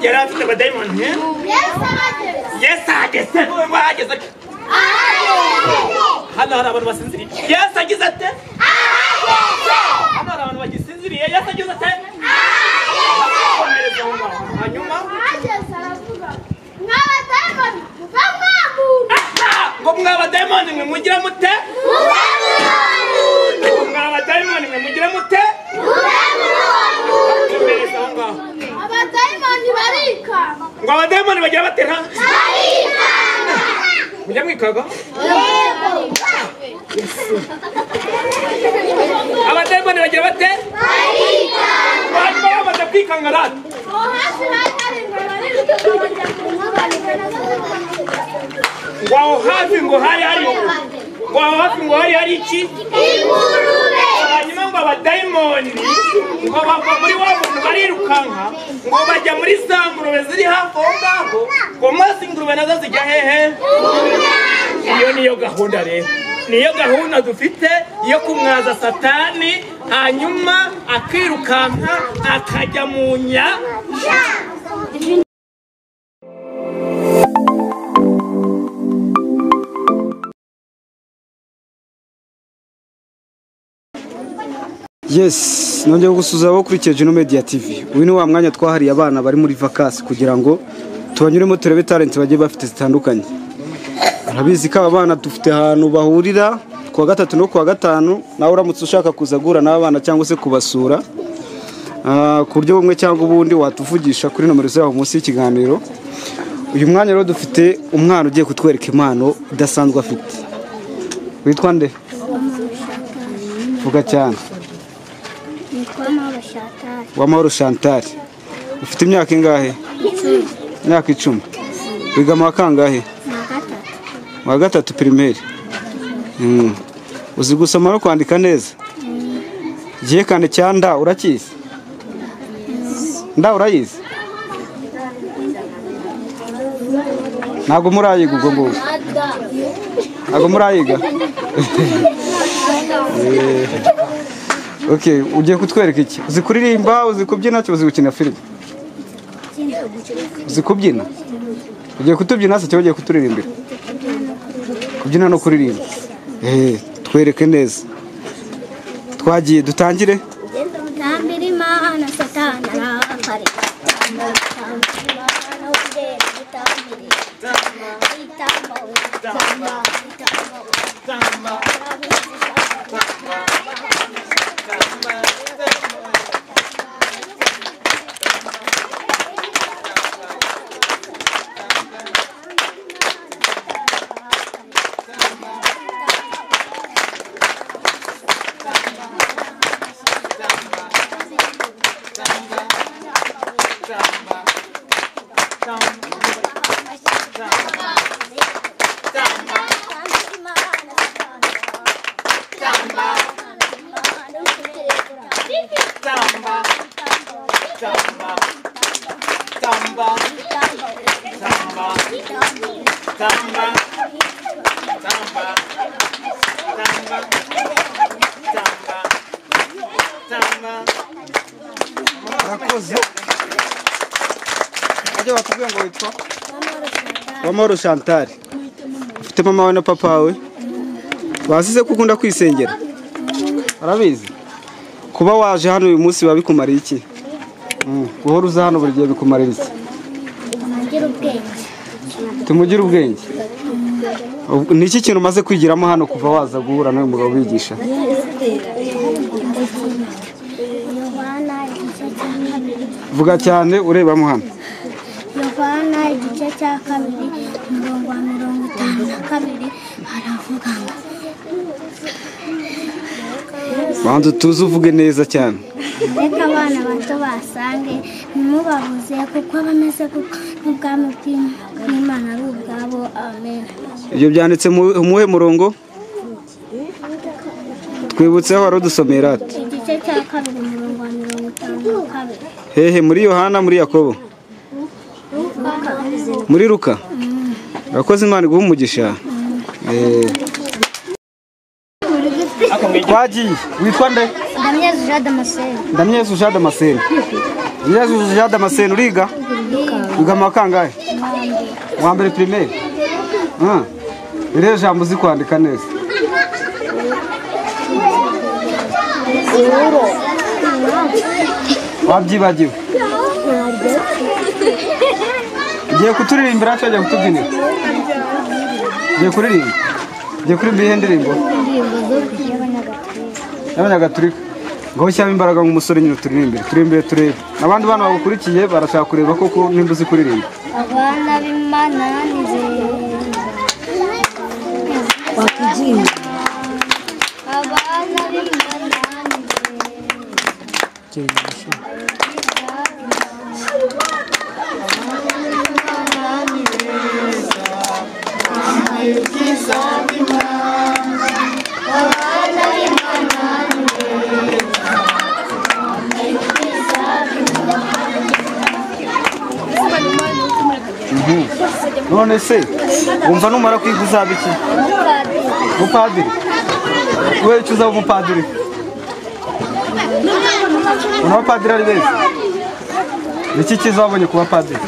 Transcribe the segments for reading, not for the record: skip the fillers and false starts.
yari afite abadayimoni Yesu ageze wahageze hano hari abantu basinziriye Yesu agize ate hano hari abantu bagisinziriye Yesu agize ate hanyuma ngo mwabadayimoni mwe mugira mute mwabadayimoni mwe mugira mute abadayimoni barika ngo abadayimoni bagira batera mujya mwikaga abadayimoni bagira bate barika bamaze kwikangara ngo hafi ngo hari iki hanyuma ngo abadayimoni ngo bava muri wa muntu barirukanka ngo bajya muri za ngurube ziri hafi aho ngaho ngo maze ingurube nazo zijya hehe iyo niyo gahunda rero niyo gahunda dufite yo kumwaza satani hanyuma akirukanka akajya mu nyanja. Yes, nongeye gusuza abo kuri Juno Media TV. Uyu ni wa mwanya twahariye abana bari muri vacances kugira ngo tubanyuremo turebe talent bagiye bafite zitandukanye. Arabizi ko abana dufite ahantu bahurira kuwa gatatu no kuwa gatanu, nawe uramutse ushaka kuza guhura n'abana cyangwa se kubasura ku buryo bumwe cyangwa ubundi watuvugisha kuri nomero zaho munsi y'ikiganiro. Uyu mwanya rero dufite umwana ugiye kutwereka impano idasanzwe afite. Witwa nde? Vuga cyane. Wamahoro Chantal. Ufite imyaka ingahe? 10. Imyaka 10. Wiga mu kangahe? Mu gatatu primaire. Uzi gusoma no kwandika neza? Giye kane cyanda urakizi? Nda urayizi? Nago murayiga ubwo ngo. Nago murayiga. Okay, ugiye kutwereka iki? Uzi kuririmba, uzi kubyina cyangwa uzi gukina film? Uzi kubyina? Ugiye kutubyina se cyangwa ugiye kuturirimbira? Kubyina no kuririmba. Twereke neza. Twagiye dutangire? Tambira Imana satani arahari. Wamahoro Chantal. Ufite mama wawe na papa wawe? Wasize kukunda kwisengera? Arabizi. Kuba waje hano uyu munsi babikumariye iki? Guhora uza hano buri gihe bikumarira iki? Tumugira ubwenge. Ni iki kintu umaze kwigiramo hano kuva waza guhura n'uyu mugabo bigisha? Vuga cyane urebamo hano. Yohana igice cya 2 umurongo wa 52 haravuga ngo bantu tuzi uvuge neza cyane. reka abana bato basange ntimubabuze kuko bameze nk'ubwami bw'Imana ari ubwabo. Amen. Ibyo byanditse mu muhe murongo? Twibutseho wari udusomera ati igice cya 2 umurongo wa 52. Hehe, muri Yohana, muri Yakobo, muri Luka? Urakoze, Imana iguhe umugisha. Twagiye. Witwa nde? Ndamyezu Jean Damascene. Ndamyezu Jean Damascene. Nyirazuzu Jean Damascene uriga? Wiga mu kangahe? Wa mbere primaire. Rero jambo uzi kwandika neza. Wabyibagiwe. Ngiye kuturirimbira cyangwa kutubyinira? Ngiye kuririmba. Ngiye kuririmba iyi ndirimbo. Y'Abanyagatulika. Ngo ushyiramo imbaraga nk'umusore nyine turirimbire turebe. Abandi bana bagukurikiye barashaka kureba koko nimba uzi kuririmba. Abana b'Imana nze. Wakibyina. Abana b'Imana nze. None se wumva numara kwiga uzaba iki? Umupadiri. Wewe icyo uzaba umupadiri? Umupadiri ari beza. Niki cyiza wabonye kuba padiri?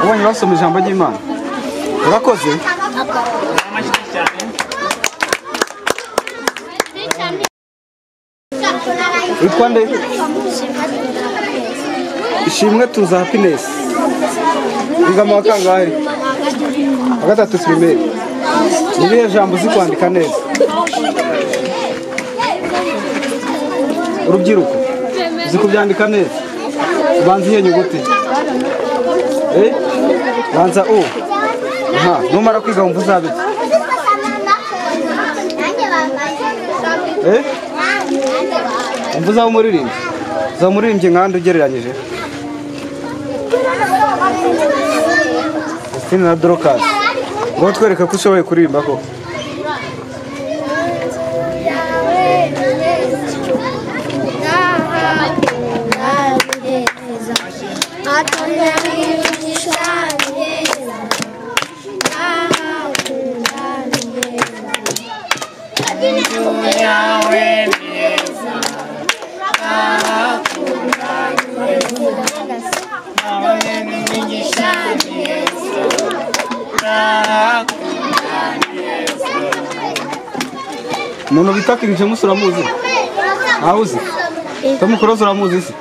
Ubonye basoma ijambo ry'Imana. Urakoze? Witwa nde? Ishimwe tuza happiness. Wiga mu kangahe? Agatatu primaire. Nibihe jambo uzi kwandika neza? Urubyiruko uzi kubyandika neza? Banza iyo nyuguti. Banza U. Numara kwiga wumva uzabiki? Wumva uzaba umuririmbyi? Uzaba umuririmbyi nkandi ugereranyije? Christine na Dorcas. Ngo twereke ko ushoboye kuririmba ko. Umuntu bita King uramuzi? Awuzi? Tom Close uramuzi se?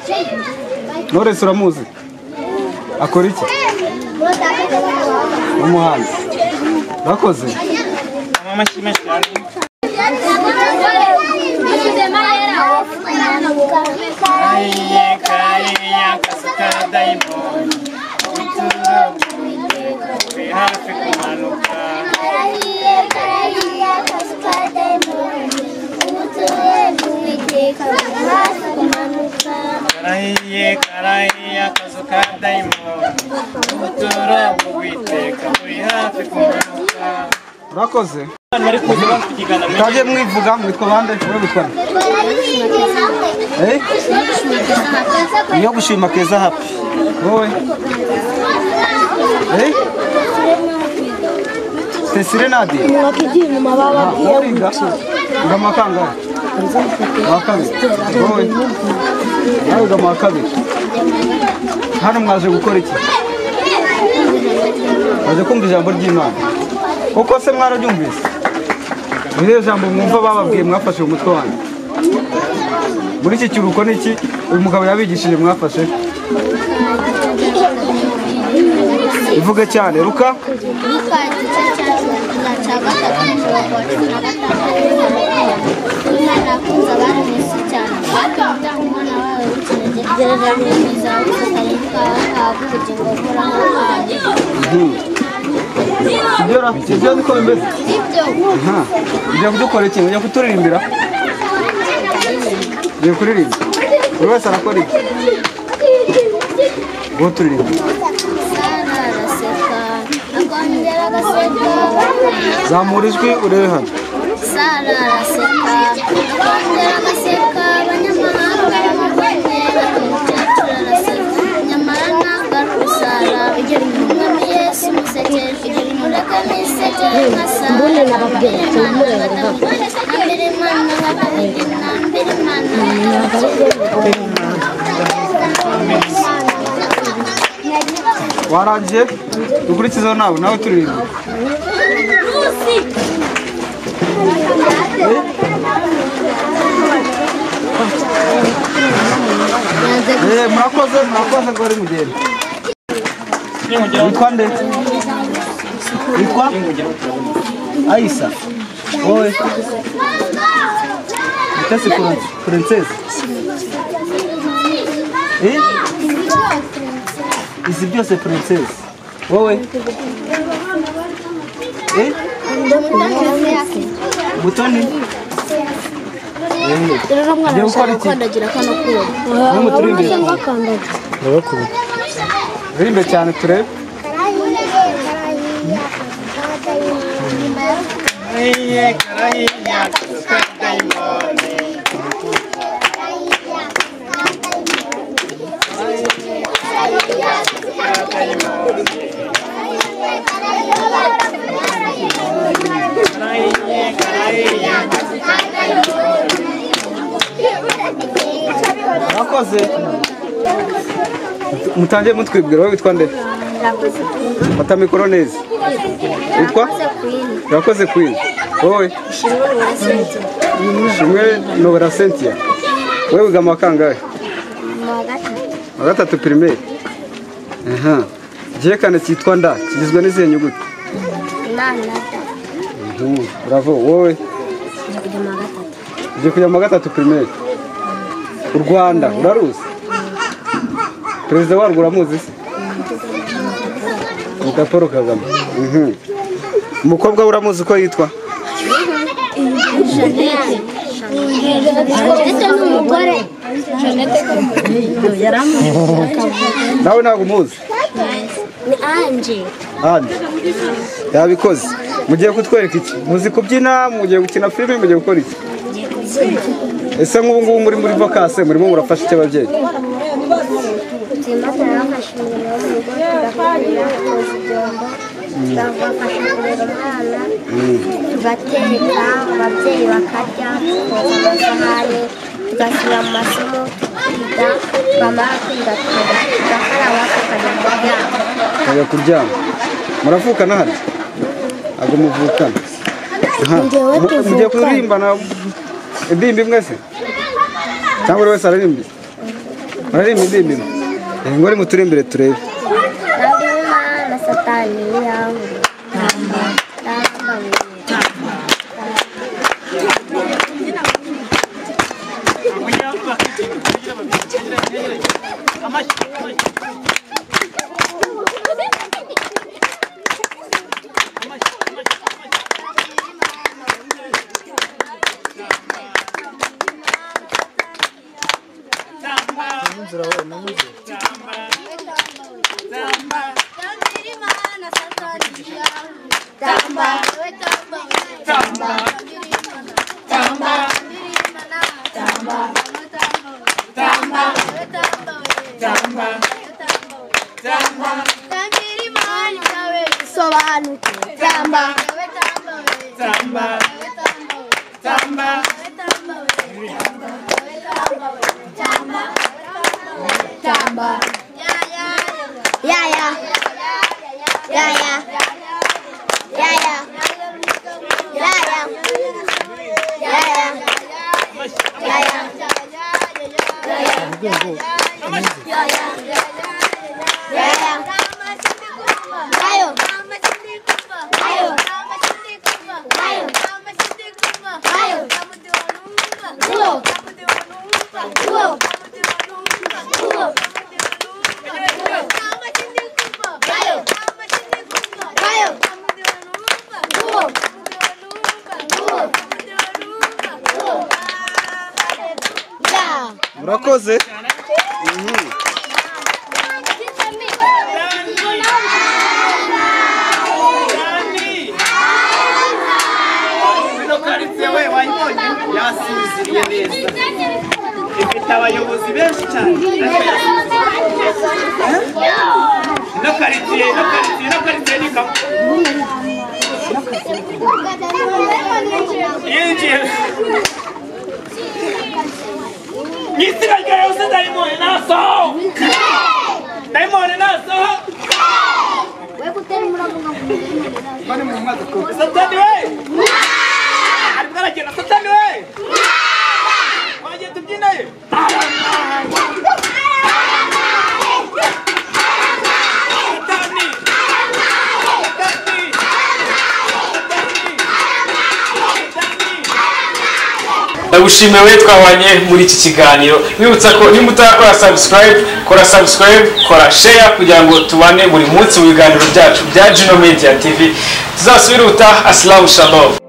Knowless uramuzi? Akora iki? Umuhanzi. Bakoze? Mama shime cyane. Kariya kasuka diamond. Hafi kumanuka. Karahiye kasuka diamond. Uturo bwiteka uri hafi kumanuka. Urakoze? Bari kuza bakigana. Kaje mwivuga mwitwa bande? Wowe witwa? Niyo gushima keza happy. Wowe? Cecile Nadia. Mwakijini mababa Uriga? Nga makanga? Wakabiri. Wowe? Nawe nga makabiri. Hano mwaje gukora iki? Mwaje kumva ijambo ry'Imana. Koko se mwararyumvise? Iriya jambo mwumva bababwiye mwafashe umutwe wanyu. Muri iki kiruhuko ni iki uyu mugabo yabigishije mwafashe? Ivuge cyane Luka. Sibyo niko bimeze? Ujya kudukora iki? Ujya kuturirimbira? Ujya kuririmba? Buri wese arakora iki? Ngo turirimba. Zamura ijwi urebe hano. Sara araseka, akongera agaseka, abanyamahanga bamubonye, umukecuru araseka, nyamara ntabwo ari Sara. Umwami Yesu umusekeje, mureke mwisekere nka Sara. Nambere Imana nkabiri, nambere Imana warangije dukurikizeho nawe turirimba murakoze ngo ari mugende witwa nde witwa Aisa wowe Mutesi Princess izi byose Princess wowe Mutoni rero mwana ashaka kwandagira kano kuba rimbe cyane turebe murakoze mutangiye mutwibwira wowe witwa nde fata mikoro neza witwa urakoze Queen wowe Shimwe Nobera Cynthia wowe wiga mu kangahe mu gatatu primaire Jekane cyitwa nda kigizwe n'izihe nyuguti bravo wowe ugiye kujya mu gatatu primaire u Rwanda uraruzi perezida warwo uramuzi se Dr. Paul Kagame umukobwa uramuzi ko yitwa nawe ntabwo umuzi ni Ange yabikoze mugiye kutwereka iki muzi kubyina mugiye gukina filime mugiye gukora iki ese nk'ubu ngubu muri vacances murimo murafasha iki ababyeyi tugateka ababyeyi bakarya amasahani tugashyira mu masomo twiga bamara kwiga tugakaraba tukajya kuryama muravukana hano ntabwo muvukana mugiye kuririmbana indirimbo imwe se cyangwa buri wese aririmba muririmba indirimbo imwe ngo muturi imbere turebe na satani yawe murakoze yasinziriye neza ifite abayobozi benshi cyane no karitsiye ni kapu yinjiye Misira rya yose dayimoni naso. Dayimoni naso. Satani we. Ari bwaragenda Satani we. Waje tubyine. Ndagushimiye twabanye muri iki kiganiro. Wibutsa ko nimba utarakora subscribe, kora share kugira ngo tubane buri munsi mu biganiro byacu bya Juno Media TV. Tuzasubira utaha. Assalamu shalom.